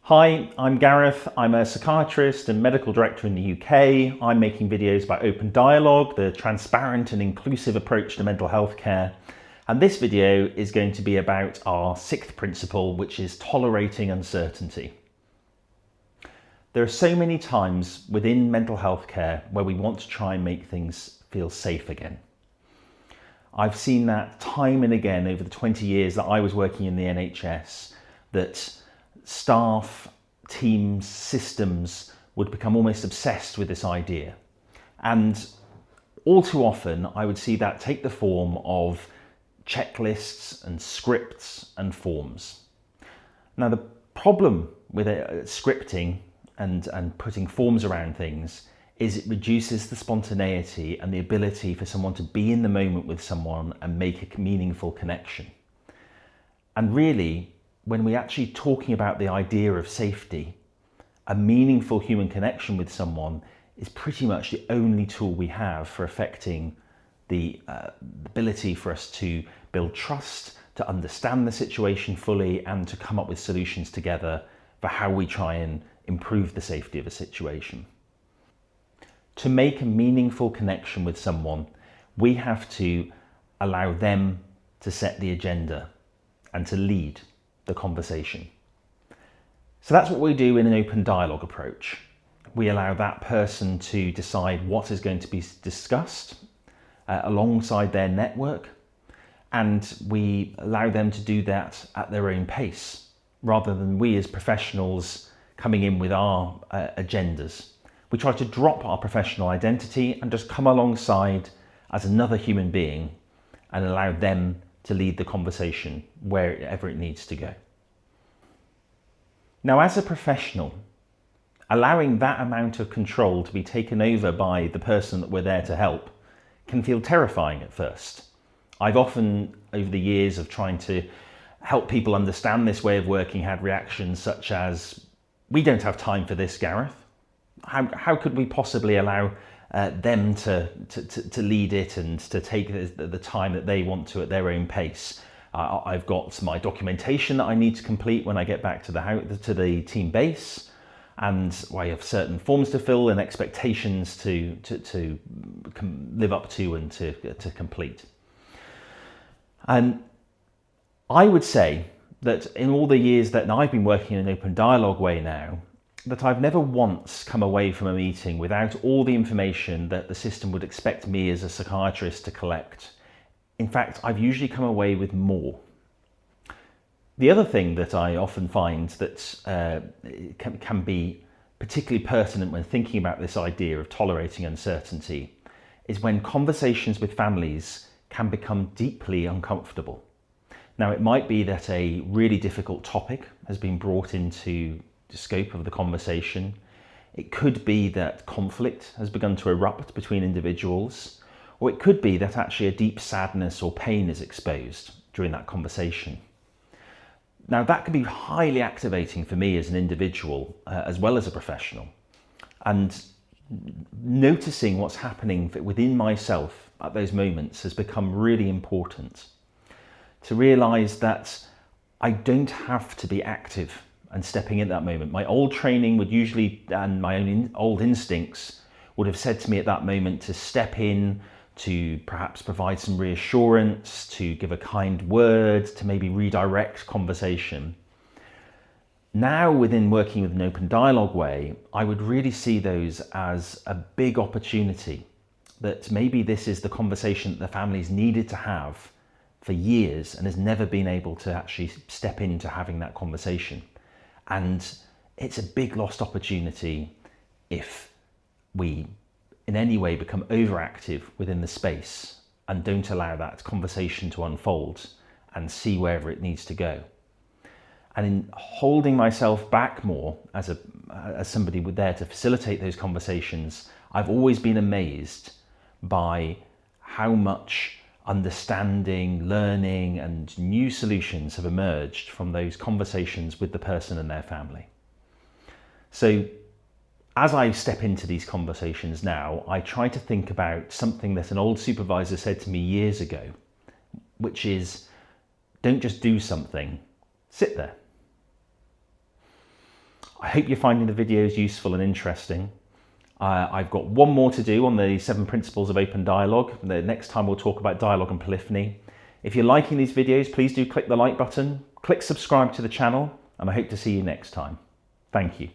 Hi, I'm Gareth. I'm a psychiatrist and medical director in the UK. I'm making videos about open dialogue, the transparent and inclusive approach to mental health care. And this video is going to be about our sixth principle, which is tolerating uncertainty. There are so many times within mental health care where we want to try and make things feel safe again. I've seen that time and again over the 20 years that I was working in the NHS, that staff, teams, systems would become almost obsessed with this idea. And all too often I would see that take the form of checklists and scripts and forms. Now the problem with scripting and putting forms around things is it reduces the spontaneity and the ability for someone to be in the moment with someone and make a meaningful connection. And really, when we're actually talking about the idea of safety, a meaningful human connection with someone is pretty much the only tool we have for affecting the ability for us to build trust, to understand the situation fully, and to come up with solutions together for how we try and improve the safety of a situation. To make a meaningful connection with someone, we have to allow them to set the agenda and to lead the conversation. So that's what we do in an open dialogue approach. We allow that person to decide what is going to be discussed alongside their network, and we allow them to do that at their own pace, rather than we as professionals coming in with our agendas. We try to drop our professional identity and just come alongside as another human being and allow them to lead the conversation wherever it needs to go. Now, as a professional, allowing that amount of control to be taken over by the person that we're there to help can feel terrifying at first. I've often, over the years of trying to help people understand this way of working, had reactions such as, "We don't have time for this, Gareth. How could we possibly allow them to lead it and to take the time that they want to at their own pace? I've got my documentation that I need to complete when I get back to the team base, and I have certain forms to fill and expectations to live up to and to complete." And I would say that in all the years that I've been working in an open dialogue way now, that I've never once come away from a meeting without all the information that the system would expect me as a psychiatrist to collect. In fact, I've usually come away with more. The other thing that I often find that can be particularly pertinent when thinking about this idea of tolerating uncertainty is when conversations with families can become deeply uncomfortable. Now, it might be that a really difficult topic has been brought into the scope of the conversation. It could be that conflict has begun to erupt between individuals, or it could be that actually a deep sadness or pain is exposed during that conversation. Now, that can be highly activating for me as an individual, as well as a professional. And noticing what's happening within myself at those moments has become really important. To realise that I don't have to be active and stepping in that moment. My old training would usually, and my own old instincts would have said to me at that moment to step in, to perhaps provide some reassurance, to give a kind word, to maybe redirect conversation. Now, within working with an open dialogue way, I would really see those as a big opportunity, that maybe this is the conversation that the families needed to have for years and has never been able to actually step into having that conversation. And it's a big lost opportunity if we in any way become overactive within the space and don't allow that conversation to unfold and see wherever it needs to go. And in holding myself back more as somebody there to facilitate those conversations, I've always been amazed by how much understanding, learning, and new solutions have emerged from those conversations with the person and their family. So as I step into these conversations now, I try to think about something that an old supervisor said to me years ago, which is, don't just do something, sit there. I hope you're finding the videos useful and interesting. I've got one more to do on the 7 principles of open dialogue. The next time we'll talk about dialogue and polyphony. If you're liking these videos, please do click the like button, click subscribe to the channel, and I hope to see you next time. Thank you.